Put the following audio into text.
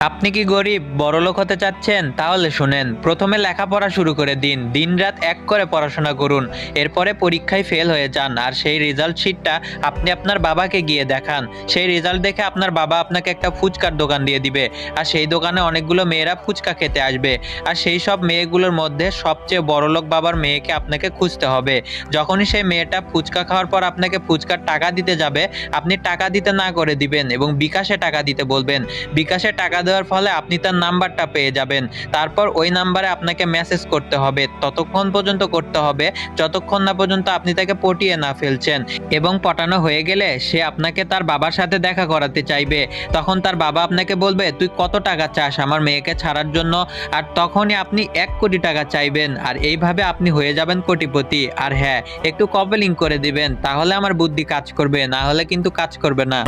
আপনি কি গরিব বড়লোক হতে চাচ্ছেন? তাহলে শুনেন, প্রথমে লেখাপড়া শুরু করে দিন, দিনরাত এক করে পড়াশোনা করুন। এরপরে পরীক্ষায় ফেল হয়ে যান আর সেই রেজাল্ট শিটটা আপনি আপনার বাবাকে গিয়ে দেখান। সেই রেজাল্ট দেখে আপনার বাবা আপনাকে একটা ফুচকার দোকান দিয়ে দিবে, আর সেই দোকানে অনেকগুলো মেয়েরা ফুচকা খেতে আসবে। আর সেই সব মেয়েগুলোর মধ্যে সবচেয়ে বড়লোক বাবার মেয়েকে আপনাকে খুঁজতে হবে। যখনই সেই মেয়েটা ফুচকা খাওয়ার পর আপনাকে ফুচকার টাকা দিতে যাবে, আপনি টাকা দিতে না করে দিবেন এবং বিকাশে টাকা দিতে বলবেন। বিকাশে টাকা দেওয়ার ফলে আপনি তার নাম্বারটা পেয়ে যাবেন। তারপর ওই নাম্বারে আপনাকে মেসেজ করতে হবে, ততক্ষণ পর্যন্ত করতে হবে যতক্ষণ না পর্যন্ত আপনি তাকে পটিয়ে না ফেলছেন। এবং পটানো হয়ে গেলে সে আপনাকে তার বাবার সাথে দেখা করাতে চাইবে। তখন তার বাবা আপনাকে বলবে, তুই কত টাকা চাস আমার মেয়েকে ছাড়ার জন্য? আর তখনই আপনি 1 কোটি টাকা চাইবেন, আর এইভাবে আপনি হয়ে যাবেন কোটিপতি। আর হ্যাঁ, একটু কপলিং করে দিবেন, তাহলে আমার বুদ্ধি কাজ করবে, না হলে কিন্তু কাজ করবে না।